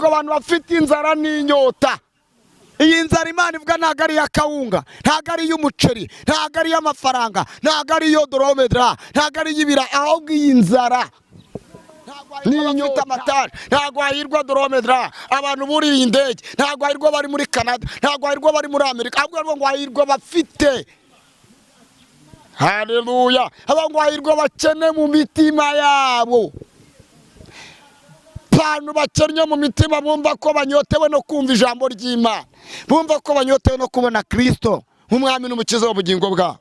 ahubwo abantu bafite inzara n'inyota. Iyi nzara Imana ivuga ntabwo ari iy'akawunga, ntabwo ari iy'umuceri, ntabwo ari iy'amafaranga, ntabwo ari iyo doromedara, ntabwo ari iy'ibira, ahubwo iyi nzara n'inyota amatara. Ntabwo hahirwa doromedara abantu buriye indege, ntabwo hahirwa bari muri Canada, ntabwo hahirwa bari muri Amerika, ahubwo ngo hahirwa bafite. Haleluya. Ngo hahirwa bakene mu mitima yabo. Abantu bakennye mu mitima bumva ko banyotewe no kumva ijambo ry'Imana, bumva ko banyotewe no kubona Kristo nk'umwami n'umukiza w'ubugingo bwabo.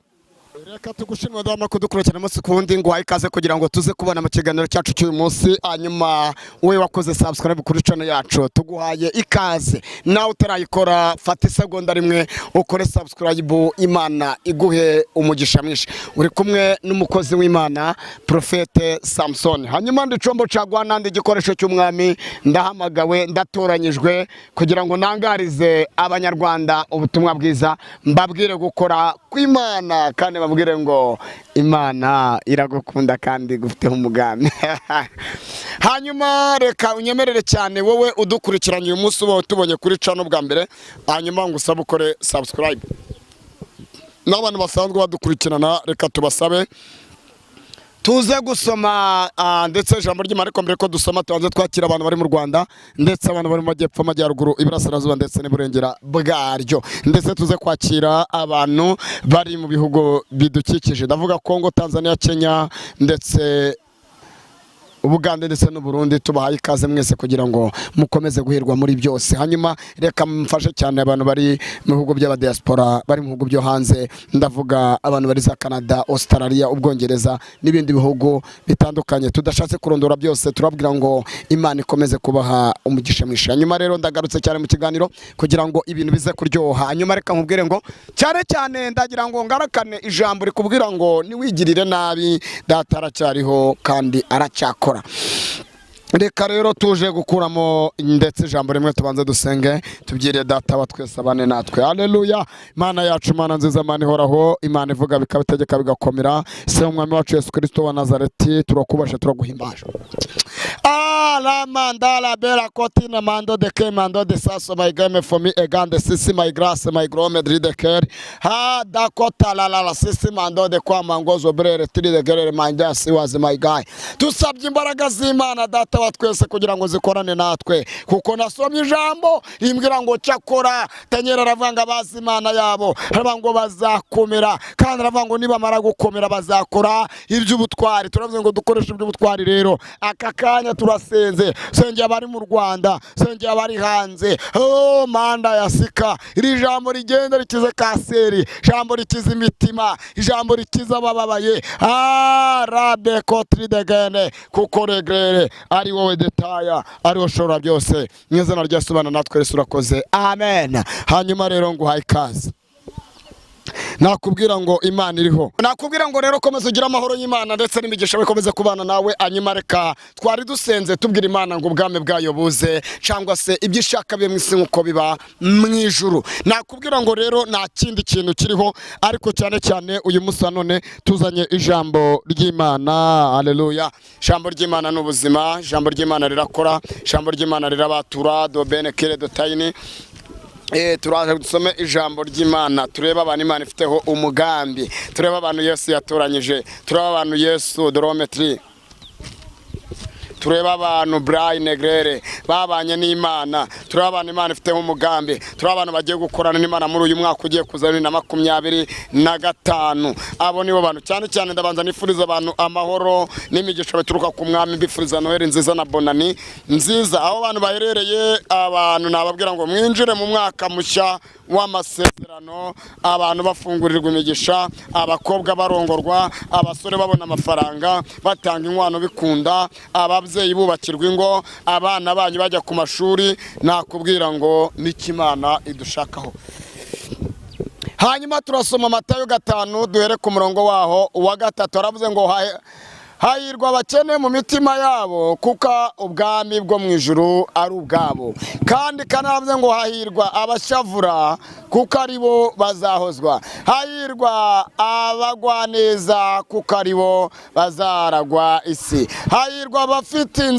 Reka tugushimire dama kudukurikirana umunsi ku wundi, ngo ikaze kugira ngo tuze kubona mu kiganiro cyacu cy'uyu munsi. Hanyuma wowe wakoze subscribe kuri channel yacu, tuguhaye ikaze. Nawe utarayikora fata isegonda rimwe ukore subscribe, Imana iguhe umugisha mwinshi. Uri kumwe n'umukozi w'Imana Profete Samson. Hanyuma ndi combo cagwa nandi igikoresho cy'umwami, ndahamagawe ndatoranyijwe kugira ngo nangarize abanyarwanda ubutumwa bwiza, mbabwire gukora kw'Imana kandi babwire ngo Imana iragukunda kandi gufiteho umugambi. Hanyuma reka unyemerere cyane wowe udukurikiranye uyu munsi uba tubonye kuri channel bwa mbere, hanyuma ngo usabe ukore subscribe. N'abantu basanzwe badukurikirana reka tubasabe tuze gusoma ndetse ijambo ry'Imana. Ariko mbere ko dusoma tubanze twakira abantu bari mu Rwanda ndetse abantu bari mu majyepfo, amajyaruguru, iburasirazuba ndetse n'iburengera bwaryo, ndetse tuze kwakira abantu bari mu bihugu bidukikije, ndavuga Kongo, Tanzania, Kenya ndetse Ubugande ndetse n'u Burundi. Tubahaye ikaze mwese kugira ngo mukomeze guhirwa muri byose. Hanyuma reka mfashe cyane abantu bari mu bihugu by'aba diaspora, bari mu bihugu byo hanze, ndavuga abantu bari za Canada, Australia, Ubwongereza n'ibindi bihugu bitandukanye tudashatse kurondora byose. Turabwira ngo Imana ikomeze kubaha umugisha mwinshi. Hanyuma rero ndagarutse cyane mu kiganiro kugira ngo ibintu bize kuryoha. Hanyuma reka nkubwire ngo cyane ndagira ngo ngarakane ijambo rikubwira ngo niwigirire nabi, Data aracyariho kandi aracyakora. Reka rero tuje gukuramo ndetse ijambo rimwe tubanze dusenge, tubyire Data wa twese abane natwe. Haleluya. Imana yacu, Imana nziza, Imana ihoraho, Imana ivuga bikabitegeka bigakomera, se umwami wacu Yesu Kristo wa Nazareti, turakubasha turaguhimbaje. La mandala bela kotina mando de ke mando de saso my game for me egande sisi my grace my grome dride care ha da kota la sisi mando de kwa mangozo brere tiri de gerere my dasi was my guy. Tusabye imbaraga z'Imana Data wa twese kugira ngo zikorane natwe, kuko nasomye ijambo rimbwira ngo cyakora tanyera ravanga bazi Imana yabo ngo bazakomera, kandi ravanga ngo nibamara gukomera bazakora iby'ubutwari. Turavuze ngo dukoreshe iby'ubutwari. Rero aka kanya turasenze, senge abari mu Rwanda, senge abari hanze. Oh manda yasika, iri jambo rigenda rikize kanseri, jambo rikize imitima, ijambo rikiza abababaye. Rabe kotri de gene kuko regrere ari wowe detaya, ari wo shora byose. Mwizina rya Subana natwe Yesu urakoze, amen. Hanyuma rero nguhaye ikaze. Nakubwira ngo Imana iriho, nakubwira ngo rero komeza ugira amahoro y'Imana ndetse n'imigisha bikomeze kubana nawe. Hanyuma reka twari dusenze tubwira Imana ngo ubwami bwayo buze, cyangwa se ibyo ishaka bye mu isi nk'uko biba mu ijuru. Nakubwira ngo rero nta kindi kintu kiriho, ariko cyane cyane uyu munsi none tuzanye ijambo ry'Imana. Haleluya. Ijambo ry'Imana n'ubuzima, ijambo ry'Imana rirakora, ijambo ry'Imana rirabatura do bene kere do tayini. Turaje dusome ijambo ry'Imana, tureba abantu Imana ifiteho umugambi, tureba abantu Yesu yatoranyije, tureba abantu Yesu dorometri, tureba abantu Brian Negrere babanye n'Imana, tureba abantu Imana ifiteho umugambi, tureba abantu bagiye gukorana n'Imana muri uyu mwaka ugiye kuza 2025. Abo nibo bantu cyane cyane ndabanza nifuriza abantu amahoro n'imigisha bituruka ku mwami, mbifuriza Noheli nziza na Bonani nziza. Aho abantu baherereye, abantu nababwira ngo mwinjire mu mwaka mushya w'amasezerano, abantu bafungurirwa imigisha, abakobwa barongorwa, abasore babona amafaranga, batanga inkwano bikunda, ababyeyi bubakirwa ingo, abana banyu bajya ku mashuri. Nakubwira ngo n'ikimana idushakaho. Hanyuma turasoma Matayo 5 duhere ku murongo waho wa 3. Aravuze ngo hahirwa abakene mu mitima yabo kuko ubwami bwo mu ijuru ari ubwabo. Kandi kanavuze ngo hahirwa abashavura kuko ari bo bazahozwa. Hahirwa abagwaneza kuko ari bo bazaragwa isi. Hahirwa abafite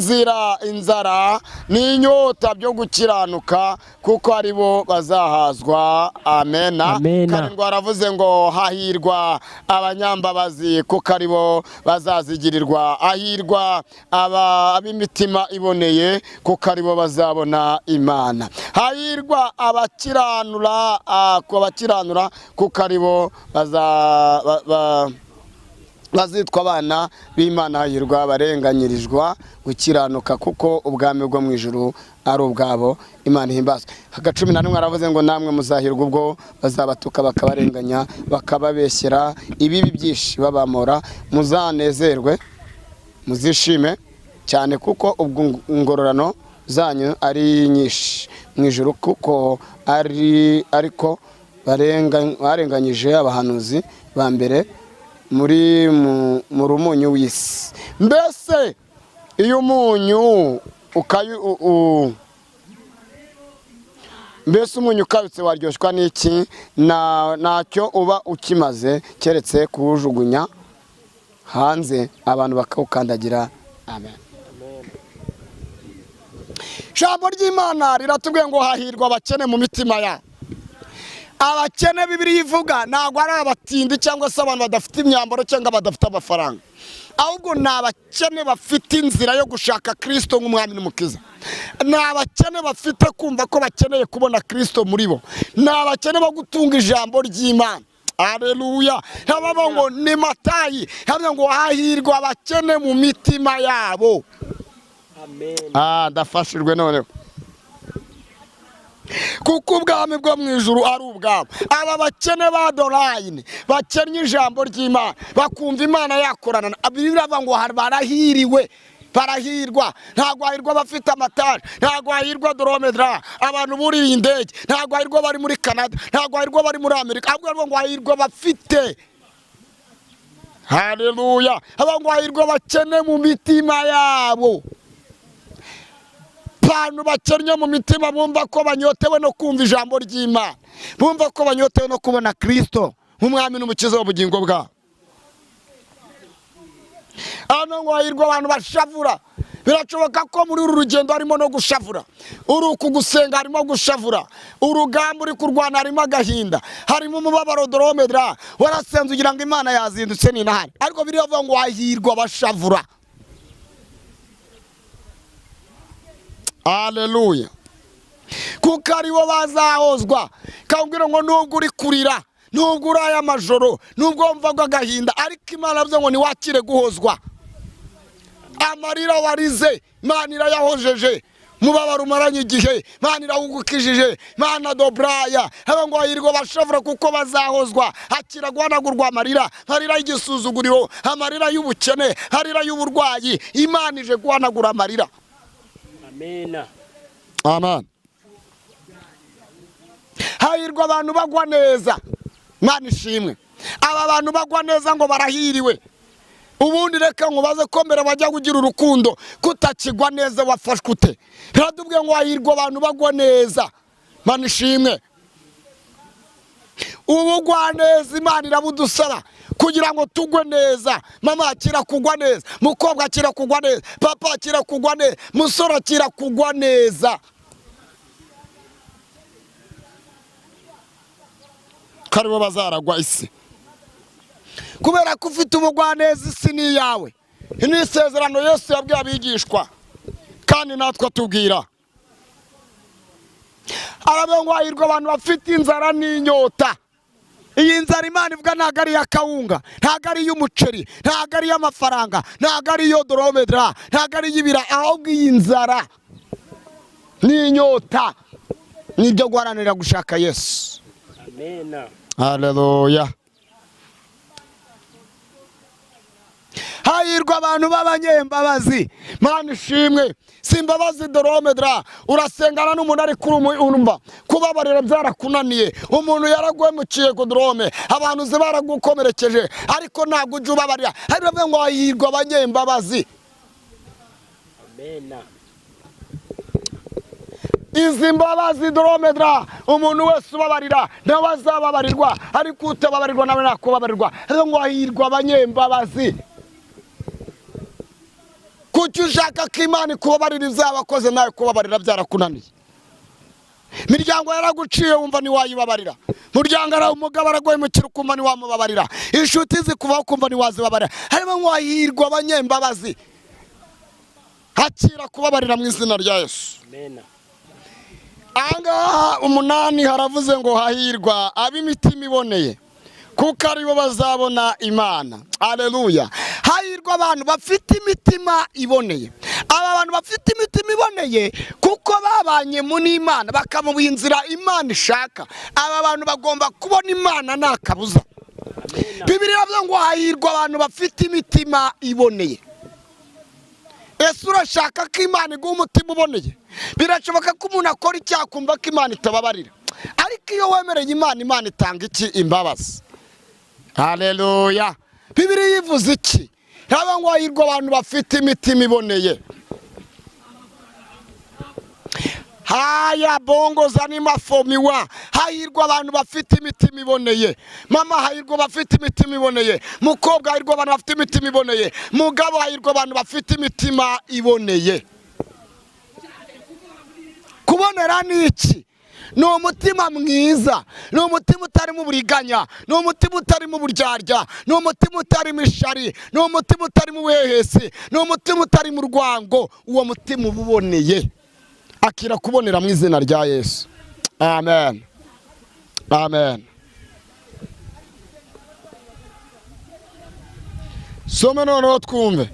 inzara n'inyota byo gukiranuka kuko ari bo bazahazwa. Amena. Karindwi aravuze ngo hahirwa abanyambabazi kuko ari bo bazazigirirwa. Hahirwa ab'imitima iboneye kuko ari bo bazabona Imana. Hahirwa abakiranura kuko ari bo bazitwa abana b'Imana. Hahirwa abarenganyirizwa gukiranuka kuko ubwami bwo mu ijuru ari ubwabo. Imana ihimbazwe. 11 aravuze ngo namwe muzahirwa ubwo bazabatuka bakabarenganya bakababeshyera ibibi byinshi babamora. Muzanezerwe muzishime cyane kuko ubwo ingororano zanyu ari nyinshi mu ijuru kuko ariko barenganyije abahanuzi ba mbere muri mu rumunyu w'isi. Mbese iyo umunyu mbese umunyu ukabitse waryoshwa n'iki? Ntacyo uba ukimaze keretse kuwujugunya hanze abantu bakawukandagira. Amen. Ijambo ry'Imana riratubwiye ngo hahirwa abakene mu mitima yabo. Abakene Bibiliya ivuga ntabwo ari abatindi cyangwa se abantu badafite imyambaro cyangwa badafite amafaranga, ahubwo ni abakene bafite inzira yo gushaka Kristo nk'umwami n'umukiza. Ni abakene bafite kumva ko bakeneye kubona Kristo muri bo. Ni abakene bo gutunga ijambo ry'Imana. Haleluya. Haba ngo ni Matayi hamwe ngo hahirwa abakene mu mitima yabo. Amen. Ndafashijwe noneho kuko ubwami bwo mu ijuru ari ubwabo. Aba bakene ba Dorayini bakennye ijambo ry'Imana bakumva Imana yakorana. Bibiliya ngo barahiriwe, barahirwa. Ntabwo hahirwa bafite amatara, ntabwo hahirwa Dromedara abantu buriye indege, ntabwo hahirwa bari muri Canada, ntabwo hahirwa bari muri Amerika, ahubwo ngo hahirwa bafite. Haleluya. Ngo hahirwa bakene mu mitima yabo. Abantu bakennye mu mitima bumva ko banyotewe no kumva ijambo ry'Imana, bumva ko banyotewe no kubona Kristo nk'umwami n'umukiza w'ubugingo bwabo. Ngo hahirwa abantu bashavura. Birashoboka ko muri uru rugendo harimo no gushavura. Uri kugusenga harimo gushavura. Urugamba uri kurwana harimo agahinda, harimo umubabaro. Dromedara warasenze ugira ngo Imana yazindutse ni nahari, ariko birivuga ngo hahirwa abashavura. Haleluya. Kuko ari bo bazahozwa. Kambwira ngo nubwo uri kurira, nubwo uri amajoro, nubwo wumvaga agahinda, ariko Imana yavuze ngo niwakire guhozwa. Amarira warize Imana irayahojeje, mubabaro umaranye igihe Imana irawugukijije. Imana dobraya. Ngo hahirwa abashavura kuko bazahozwa. Hakira guhanagurwa amarira, amarira y'igisuzuguriro, amarira y'ubukene, amarira y'uburwayi. Imana ije guhanagura amarira. Amen. Amen. Hahirwa abantu bagwa neza. Imana ishimwe. Aba bantu bagwa neza ngo barahiriwe. Ubundi reka nkubaze ko mbere bajya kugira urukundo kutakigwa neza wafashwe ute? Biradubwiye ngo hahirwa abantu bagwa neza. Imana ishimwe. Ubugwa neza Imana irabudusaba kugira ngo tugwe neza. Mama akira kugwa neza, mukobwa akira kugwa neza, papa akira kugwa neza, musore akira kugwa neza. Karibo bazaragwa isi. Kubera ko ufite ubugwa neza isi ni yawe. Ni isezerano Yesu yabwiye abigishwa kandi natwe atubwira. Ngo hahirwa abantu bafite inzara n'inyota. Iyi nzara Imana ivuga ntabwo ari iy'akawunga, ntabwo ari iy'umuceri, ntabwo ari iy'amafaranga, ntabwo ari iyo Dromedara, ntabwo ari iy'ibira, ahubwo iyi nzara n'inyota nibyo guharanira gushaka Yesu. Amen. Haleluya. hahirwa abantu b'abanyembabazi. Mana ishimwe, si imbabazi doromedra. Urasengana n'umuntu ari kurumva kubabarira byarakunaniye, umuntu yaraguhemukiye kudrome, abantu ze baragukomerekeje, ariko ntabwo ujya ubabarira. Hari bavuga ngo hahirwa abanyembabazi. Amen. Izi mbabazi doromedra, umuntu wese ubabarira nawe azababarirwa, ariko utababarirwa nawe nakubabarirwa. Hari ngo hahirwa abanyembabazi. Kuki ushaka ko Imana ikubabarira ibyaha wakoze nawe kubabarira byarakunaniye? Imiryango yaraguciye wumva ntiwayibabarira. Umuryango ari umugabo araguhemukira ukumva ntiwamubabarira. Inshuti zikuvaho ukumva ntiwazibabarira. Harimo ngo hahirwa abanyembabazi. Hakira kubabarira mu izina rya Yesu. Amen. Ahangaha 8 haravuze ngo hahirwa ab'imitima iboneye, kuko aribo bazabona Imana. Haleluya. Hahirwa abantu bafite imitima iboneye. Aba bantu bafite imitima iboneye kuko babanye mu n'Imana, bakamubuha inzira Imana ishaka. Aba bantu bagomba kubona Imana nta kabuza. Bibiliya iravuga ngo hahirwa abantu bafite imitima iboneye. Ese urashaka ko Imana iguha umutima uboneye? Birashoboka ko umuntu akora icyaha kumva ko Imana itababarira, ariko iyo wemereye Imana, Imana itanga iki? Imbabazi. Haleluya. Bibiliya ivuze iki? Haba ngo hahirwa abantu bafite imitima iboneye. Haya bongo zanima fomiwa. Hahirwa abantu bafite imitima iboneye. Mama, hahirwa bafite imitima iboneye. Mukobwa, hahirwa abantu bafite imitima iboneye. Mugabo, hahirwa abantu bafite imitima iboneye. Kubonera ni iki? Ni umutima mwiza, ni umutima utarimo uburiganya, ni umutima utarimo uburyarya, ni umutima utarimo ishari, ni umutima utarimo ubuhehesi, ni umutima utarimo urwango. Uwo mutima uboneye akira kubonera mu izina rya Yesu. Amen. Amen. Some noneho twumve.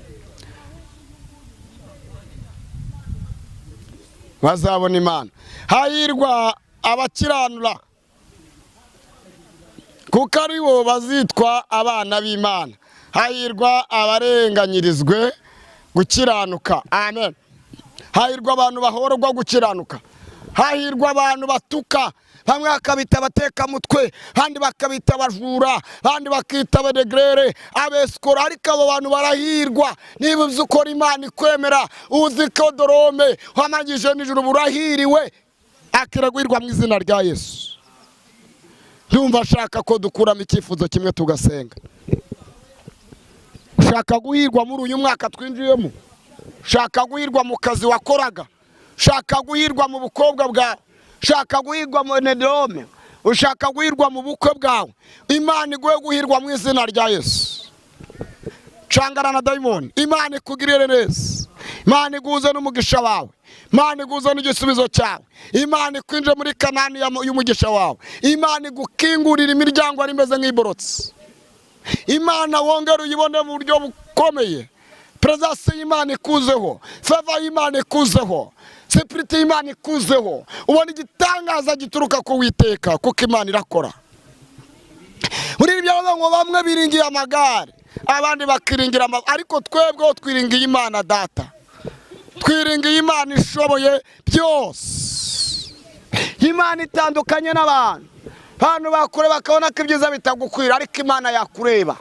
Bazabona Imana. Hahirwa abakiranura, kuko ari bo bazitwa abana b'Imana. Hahirwa abarenganyirizwe gukiranuka. Amen. Hahirwa abantu bahorwa gukiranuka. Hahirwa abantu batuka, bamwe bakabita abatekamutwe, abandi bakabita abajura, abandi bakita abadegrere, abesikora. Ariko abo bantu barahirwa. Niba uzi ukora Imana ikwemera, uzi ko dorome wamagije nijoro, burahiriwe. Akira guhirwa mu izina rya Yesu. Ndumva ashaka ko dukuramo icyifuzo kimwe tugasenga. Shaka guhirwa muri uyu mwaka twinjiyemo. Shaka guhirwa mu kazi wakoraga. Shaka guhirwa mu bukobwa bwawe. Shaka guhirwa mu nedome. Ushaka guhirwa mu bukwe bwawe. Imana iguhe guhirwa mu izina rya Yesu. Cangana na daimoni. Imana ikugirire neza. Imana iguze n'umugisha wawe. Imana iguze n'igisubizo cyawe. Imana ikwinje muri Kanani y'umugisha wawe. Imana igukingurira imiryango ari imeze nk'iborotsi. Imana wongera uyibone mu buryo bukomeye. Presence y'Imana ikuzeho, favor y'Imana ikuzeho, spirit y'Imana ikuzeho. Ubona igitangaza gituruka ku Uwiteka, kuko Imana irakora. Muri ibyo ngo bamwe biringiye amagare, abandi bakiringira ariko twebwe twiringiye Imana Data. Twiringiye Imana ishoboye byose. Imana itandukanye n'abantu. Abantu bakure bakabona ko ibyiza bitagukwira, ariko Imana yakureba.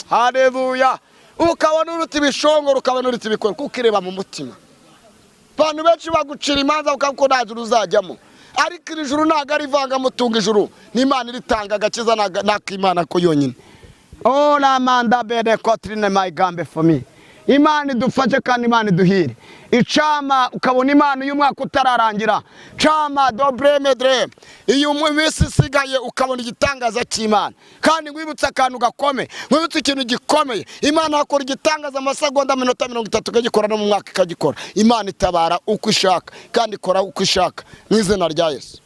Haleluya. Ukabona uruti bishongora, ukabona uruti bikora, kuko ireba mu mutima. Abantu benshi bagucira imanza ukavuga nta juru uzajyamo, ariko iri juru ntago ari ivanga mutunga ijuru. Ni Imana iritanga agakiza, n'akimana ko yonyine. Oh la manda bene kotrine my gambe for me. Imana idufashe kandi Imana iduhire. Icama ukabona Imana uyu mwaka utararangira. Cama dobre medre. Iyo minsi isigaye ukabona igitangaza cy'Imana. Kandi ngwibutsa akantu gakome, ngwibutsa ikintu gikomeye. Imana akora igitangaza amasegonda minota 30 kagikora no mu mwaka kagikora. Imana itabara uko ishaka kandi ikora uko ishaka mu izina rya Yesu.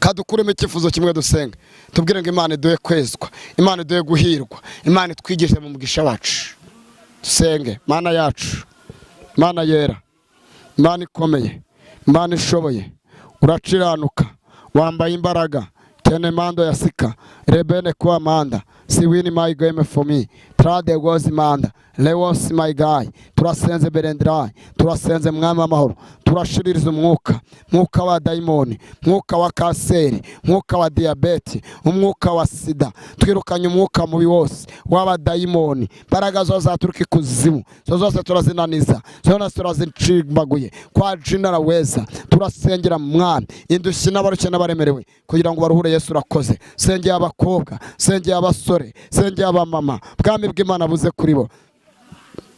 Kadukuremo icyifuzo kimwe dusenga. Tubwire ngo Imana iduhe kwezwa, Imana iduhe guhirwa, Imana itwigishe mu mugisha wacu. Dusenge. Mana yacu, Mana yera, Imana ikomeye, Imana ishoboye, uraciranuka, wambaye imbaraga, tene mando ya sika, rebene kwa manda, si win my game for me. Trade goes manda. Lewos my guy. Turasenze berendrai. Turasenze mwami w'amahoro. Turashiririza umwuka wa daimoni, umwuka wa kanseri, umwuka wa diabete, umwuka wa sida. Twirukanye umwuka mubi wose w'abadayimoni. Imbaraga zose zaturuka ikuzimu, zose turazinaniza, zose turazicimbaguye kwa jina la weza. Turasengera mwami indushyi n'abarushye n'abaremerewe kugira ngo baruhure. Yesu urakoze. Sengeye abakobwa, sengeye abasore, sengeye abamama, bwami bw'Imana buze kuri bo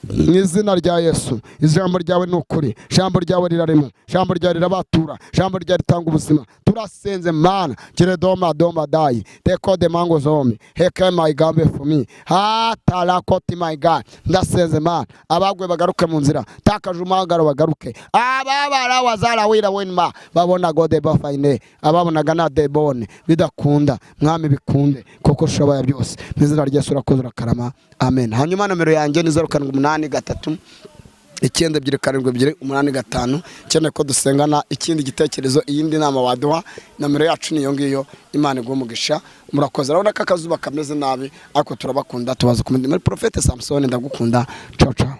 mu izina rya Yesu. Ijambo ryawe ni ukuri, ijambo ryawe rirarema, ijambo ryawe rirabatura, ijambo ryawe ritanga ubuzima. Turasenze mana kire doma dai teko de mango zombi heke my gambe for me ha tarakoti my God. Ndasenze mana abagwe bagaruke mu nzira, takaje umangaro bagaruke, ababara wazara wira wenma babona gode bafine, ababonaga na debone bidakunda mwami bikunde kuko shoboye byose. Mu izina rya Yesu urakoze urakarama, amen. Hanyuma nomero yanjye ni 0783 927 cyane ko dusengana ikindi gitekerezo, iyindi nama waduha, nomero yacu niyo ngiyo. Imana igumugisha, murakoze. Urabona ko akazuba kameze nabi ariko turabakunda, tubaza kumenya muri Prophet Samson. Ndagukunda, ciao ciao.